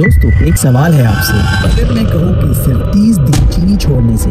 दोस्तों एक सवाल है आपसे, अगर मैं कहूँ कि सिर्फ 30 दिन चीनी छोड़ने से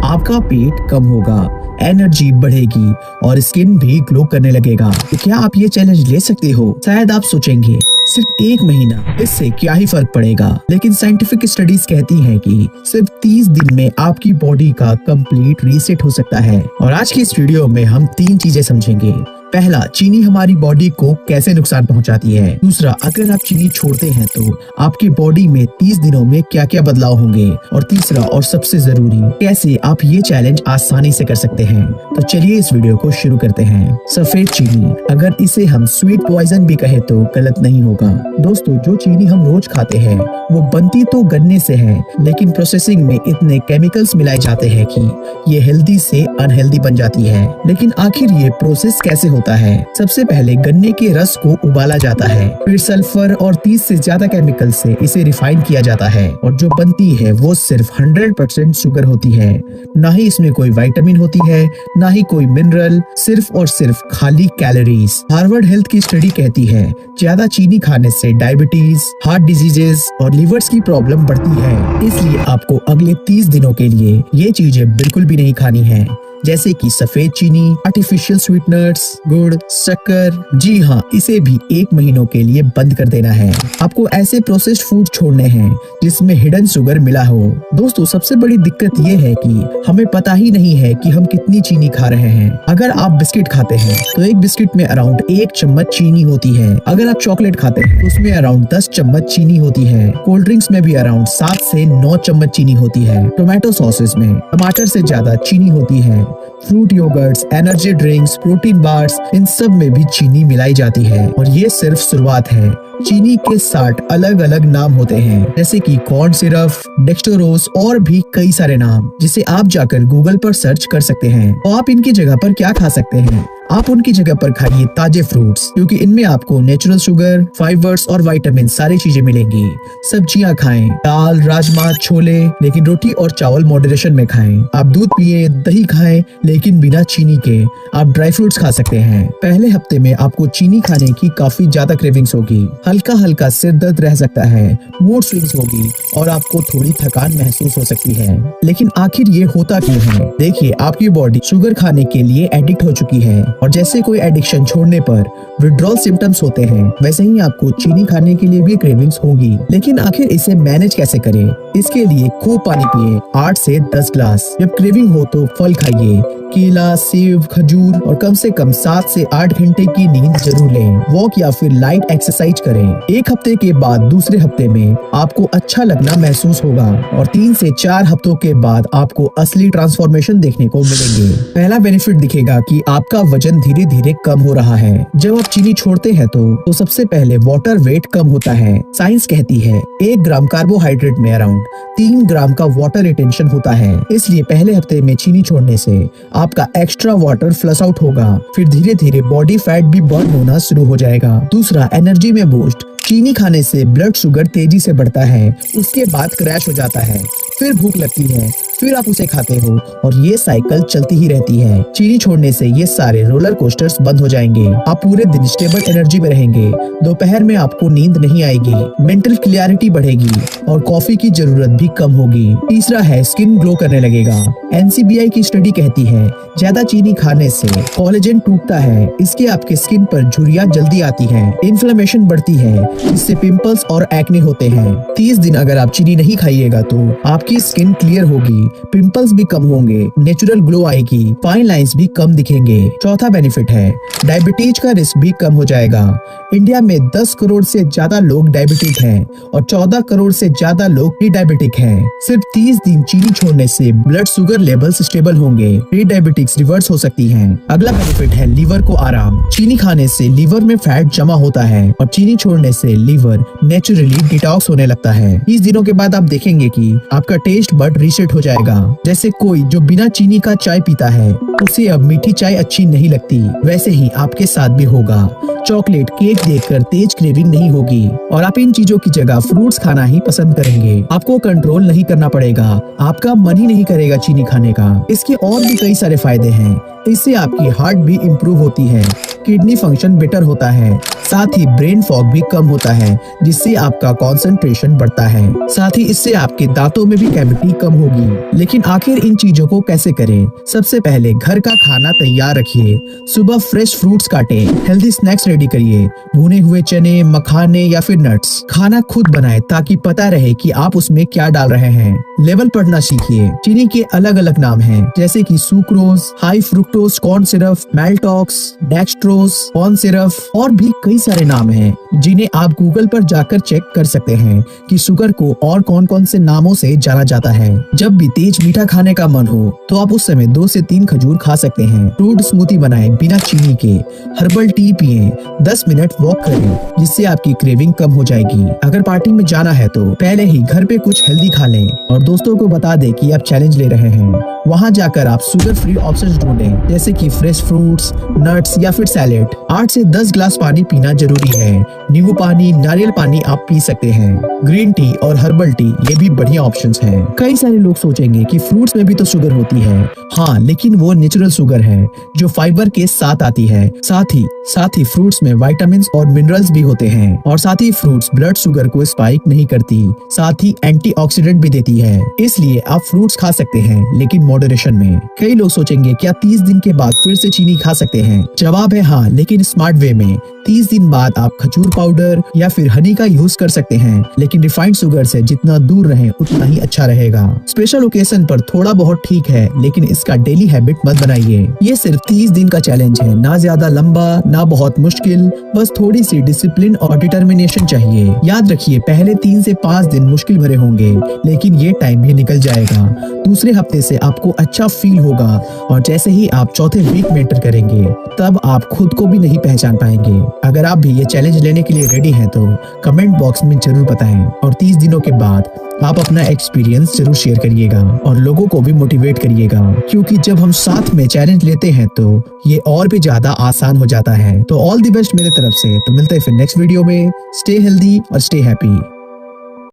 आपका पेट कम होगा, एनर्जी बढ़ेगी और स्किन भी ग्लो करने लगेगा, तो क्या आप ये चैलेंज ले सकते हो? शायद आप सोचेंगे सिर्फ 1 महीना, इससे क्या ही फर्क पड़ेगा, लेकिन साइंटिफिक स्टडीज कहती हैं कि सिर्फ 30 दिन में आपकी बॉडी का कंप्लीट रीसेट हो सकता है। और आज की इस वीडियो में हम 3 चीजें समझेंगे। पहला, चीनी हमारी बॉडी को कैसे नुकसान पहुंचाती है। दूसरा, अगर आप चीनी छोड़ते हैं तो आपकी बॉडी में 30 दिनों में क्या क्या बदलाव होंगे। और तीसरा और सबसे जरूरी, कैसे आप ये चैलेंज आसानी से कर सकते हैं। तो चलिए इस वीडियो को शुरू करते हैं। सफेद चीनी, अगर इसे हम स्वीट पॉइजन भी कहे तो गलत नहीं होगा। दोस्तों, जो चीनी हम रोज खाते हैं वो बनती तो गन्ने से है, लेकिन प्रोसेसिंग में इतने केमिकल्स मिलाए जाते हैं कि ये हेल्दी से अनहेल्दी बन जाती है। लेकिन आखिर ये प्रोसेस कैसे होता है? सबसे पहले गन्ने के रस को उबाला जाता है, फिर सल्फर और 30 से ज्यादा केमिकल से इसे रिफाइन किया जाता है, और जो बनती है वो सिर्फ 100% शुगर होती है। ना ही इसमें कोई विटामिन होती है, ना ही कोई मिनरल, सिर्फ और सिर्फ खाली कैलोरीज। हार्वर्ड हेल्थ की स्टडी कहती है ज्यादा चीनी खाने से डायबिटीज, हार्ट डिजीजेस और लीवर्स की प्रॉब्लम बढ़ती है। इसलिए आपको अगले 30 दिनों के लिए ये चीजें बिल्कुल भी नहीं खानी है, जैसे कि सफेद चीनी, आर्टिफिशियल स्वीटनर्स, गुड़, शक्कर। जी हाँ, इसे भी 1 महीनों के लिए बंद कर देना है। आपको ऐसे प्रोसेस्ड फूड छोड़ने हैं जिसमें हिडन शुगर मिला हो। दोस्तों, सबसे बड़ी दिक्कत ये है कि हमें पता ही नहीं है कि हम कितनी चीनी खा रहे हैं। अगर आप बिस्किट खाते हैं तो एक बिस्किट में अराउंड 1 चम्मच चीनी होती है। अगर आप चॉकलेट खाते हैं तो उसमें अराउंड 10 चम्मच चीनी होती है। कोल्ड ड्रिंक्स में भी अराउंड 7 से 9 चम्मच चीनी होती है। टोमेटो सॉसेस में टमाटर से ज्यादा चीनी होती है। Fruit yogurts, energy drinks, protein bars, इन सब में भी चीनी मिलाई जाती है। और ये सिर्फ शुरुआत है। चीनी के 60 अलग अलग नाम होते हैं, जैसे कि कॉर्न सिरप, डेक्सट्रोज और भी कई सारे नाम, जिसे आप जाकर गूगल पर सर्च कर सकते हैं। तो आप इनकी जगह पर क्या खा सकते हैं? आप उनकी जगह पर खाइए ताजे फ्रूट्स, क्योंकि इनमें आपको नेचुरल शुगर, फाइबर्स और विटामिन सारी चीजें मिलेंगी। सब्जियां खाएं, दाल, राजमा, छोले, लेकिन रोटी और चावल मॉडरेशन में खाएं। आप दूध पिए, दही खाएं, लेकिन बिना चीनी के। आप ड्राई फ्रूट्स खा सकते हैं। पहले हफ्ते में आपको चीनी खाने की काफी ज्यादा क्रेविंग्स होगी, हल्का हल्का सिर दर्द रह सकता है, मूड स्विंग्स होगी और आपको थोड़ी थकान महसूस हो सकती है। लेकिन आखिर ये होता क्यों है? देखिए, आपकी बॉडी शुगर खाने के लिए एडिक्ट हो चुकी है, और जैसे कोई एडिक्शन छोड़ने पर विड्रॉल सिम्टम्स होते हैं, वैसे ही आपको चीनी खाने के लिए भी क्रेविंग्स होगी। लेकिन आखिर इसे मैनेज कैसे करें? इसके लिए खूब पानी पिए, 8 से 10 ग्लास। जब क्रेविंग हो तो फल खाइए, केला, सेब, खजूर, और कम से कम 7 से 8 घंटे की नींद जरूर लें। वॉक या फिर लाइट एक्सरसाइज करें। 1 हफ्ते के बाद दूसरे हफ्ते में आपको अच्छा लगना महसूस होगा, और 3 से 4 हफ्तों के बाद आपको असली ट्रांसफॉर्मेशन देखने को मिलेंगे। पहला बेनिफिट दिखेगा कि आपका वजन धीरे धीरे कम हो रहा है। जब आप चीनी छोड़ते हैं तो सबसे पहले वाटर वेट कम होता है। साइंस कहती है 1 ग्राम कार्बोहाइड्रेट में अराउंड 3 ग्राम का वाटर रिटेंशन होता है। इसलिए पहले हफ्ते में चीनी छोड़ने से आपका एक्स्ट्रा वाटर फ्लश आउट होगा, फिर धीरे धीरे बॉडी फैट भी बर्न होना शुरू हो जाएगा। दूसरा, एनर्जी में बूस्ट। चीनी खाने से ब्लड शुगर तेजी से बढ़ता है, उसके बाद क्रैश हो जाता है, फिर भूख लगती है, फिर आप उसे खाते हो, और ये साइकिल चलती ही रहती है। चीनी छोड़ने से ये सारे रोलर कोस्टर्स बंद हो जाएंगे। आप पूरे दिन स्टेबल एनर्जी में रहेंगे, दोपहर में आपको नींद नहीं आएगी, मेंटल क्लियरिटी बढ़ेगी और कॉफी की जरूरत भी कम होगी। तीसरा है, स्किन ग्लो करने लगेगा। NCBI की स्टडी कहती है ज्यादा चीनी खाने से कोलेजन टूटता है, इसके आपके स्किन पर झुर्रियां जल्दी आती है, इन्फ्लेमेशन बढ़ती है, जिससे पिंपल्स और एक्ने होते हैं। 30 दिन अगर आप चीनी नहीं खाइएगा तो आपकी स्किन क्लियर होगी, पिंपल्स भी कम होंगे, नेचुरल ग्लो आएगी, फाइन लाइंस भी कम दिखेंगे। चौथा बेनिफिट है, डायबिटीज का रिस्क भी कम हो जाएगा। इंडिया में 10 करोड़ से ज्यादा लोग डायबिटिक हैं और 14 करोड़ से ज्यादा लोग प्री डायबिटिक हैं। सिर्फ 30 दिन चीनी छोड़ने से ब्लड शुगर लेवल्स स्टेबल होंगे, प्री डायबिटिक्स रिवर्स हो सकती हैं। अगला बेनिफिट है लीवर को आराम। चीनी खाने से लीवर में फैट जमा होता है और चीनी छोड़ने से लीवर नेचुरली डिटॉक्स होने लगता है। 30 दिनों के बाद आप देखेंगे कि आपका टेस्ट बड रीसेट हो जाएगा। जैसे कोई जो बिना चीनी का चाय पीता है उसे अब मीठी चाय अच्छी नहीं लगती, वैसे ही आपके साथ भी होगा। चॉकलेट, केक देखकर तेज क्रेविंग नहीं होगी, और आप इन चीजों की जगह फ्रूट्स खाना ही पसंद करेंगे। आपको कंट्रोल नहीं करना पड़ेगा, आपका मन ही नहीं करेगा चीनी खाने का। इसके और भी कई सारे फायदे हैं। इससे आपकी हार्ट भी इम्प्रूव होती है, किडनी फंक्शन बेटर होता है। साथ ही ब्रेन फॉग भी कम होता है, जिससे आपका कंसंट्रेशन बढ़ता है। साथ ही इससे आपके दांतों में भी कैविटी कम होगी। लेकिन आखिर इन चीजों को कैसे करें? सबसे पहले घर का खाना तैयार रखिए। सुबह फ्रेश फ्रूट्स काटें, हेल्दी स्नैक्स रेडी करिए, भुने हुए चने, मखाने या फिर नट्स। खाना खुद बनाएं ताकि पता रहे कि आप उसमें क्या डाल रहे हैं। लेवल पढ़ना सीखिए। चीनी के अलग अलग नाम हैं, जैसे कि sucrose, high fructose corn syrup, मैल्टॉक्स, डेक्सट्रोज कॉर्न सिरप और भी कई सारे नाम हैं, जिन्हें आप गूगल पर जाकर चेक कर सकते हैं कि शुगर को और कौन कौन से नामों से जाना जाता है। जब भी तेज मीठा खाने का मन हो तो आप उस समय 2 से 3 खजूर खा सकते हैं। फ्रूट स्मूदी बनाएं बिना चीनी के। हर्बल टी पिएं। 10 मिनट वॉक करें, जिससे आपकी क्रेविंग कम हो जाएगी। अगर पार्टी में जाना है तो पहले ही घर पे कुछ हेल्दी खा लें और दोस्तों को बता दें कि आप चैलेंज ले रहे हैं। वहाँ जाकर आप शुगर फ्री ऑप्शंस ढूंढें, जैसे कि फ्रेश फ्रूट्स, नट्स या फिर सैलेड। 8 से 10 ग्लास पानी पीना जरूरी है। नींबू पानी, नारियल पानी आप पी सकते हैं। ग्रीन टी और हर्बल टी ये भी बढ़िया ऑप्शंस हैं। कई सारे लोग सोचेंगे कि फ्रूट्स में भी तो शुगर होती है। हाँ, लेकिन वो नेचुरल शुगर है जो फाइबर के साथ आती है। साथ ही फ्रूट्स में विटामिन्स और मिनरल्स भी होते हैं। और साथ ही फ्रूट्स ब्लड शुगर को स्पाइक नहीं करती, साथ ही एंटीऑक्सीडेंट भी देती है। इसलिए आप फ्रूट्स खा सकते हैं, लेकिन मॉडरेशन में। कई लोग सोचेंगे क्या 30 दिन के बाद फिर से चीनी खा सकते हैं? जवाब है हाँ, लेकिन स्मार्ट वे में। 30 दिन बाद आप खजूर पाउडर या फिर हनी का यूज कर सकते हैं, लेकिन रिफाइंड शुगर से जितना दूर रहें उतना ही अच्छा रहेगा। स्पेशल ओकेजन पर थोड़ा बहुत ठीक है, लेकिन इसका डेली हैबिट मत बनाइए। ये सिर्फ 30 दिन का चैलेंज है, ना ज्यादा लंबा ना बहुत मुश्किल, बस थोड़ी सी डिसिप्लिन और डिटर्मिनेशन चाहिए। याद रखिए, पहले 3 से 5 दिन मुश्किल भरे होंगे, लेकिन ये टाइम भी निकल जाएगा। दूसरे हफ्ते से आपको अच्छा फील होगा और जैसे ही आप चौथे वीक में एंटर करेंगे, तब आप खुद को भी नहीं पहचान पाएंगे। अगर आप भी ये चैलेंज लेने के लिए रेडी हैं तो कमेंट बॉक्स में जरूर बताएं और 30 दिनों के बाद आप अपना एक्सपीरियंस जरूर शेयर करिएगा और लोगों को भी मोटिवेट करिएगा, क्योंकि जब हम साथ में चैलेंज लेते हैं तो ये और भी ज्यादा आसान हो जाता है। तो ऑल द बेस्ट मेरे तरफ से। तो मिलते हैं फिर नेक्स्ट वीडियो में। स्टे हेल्दी और स्टे हैप्पी।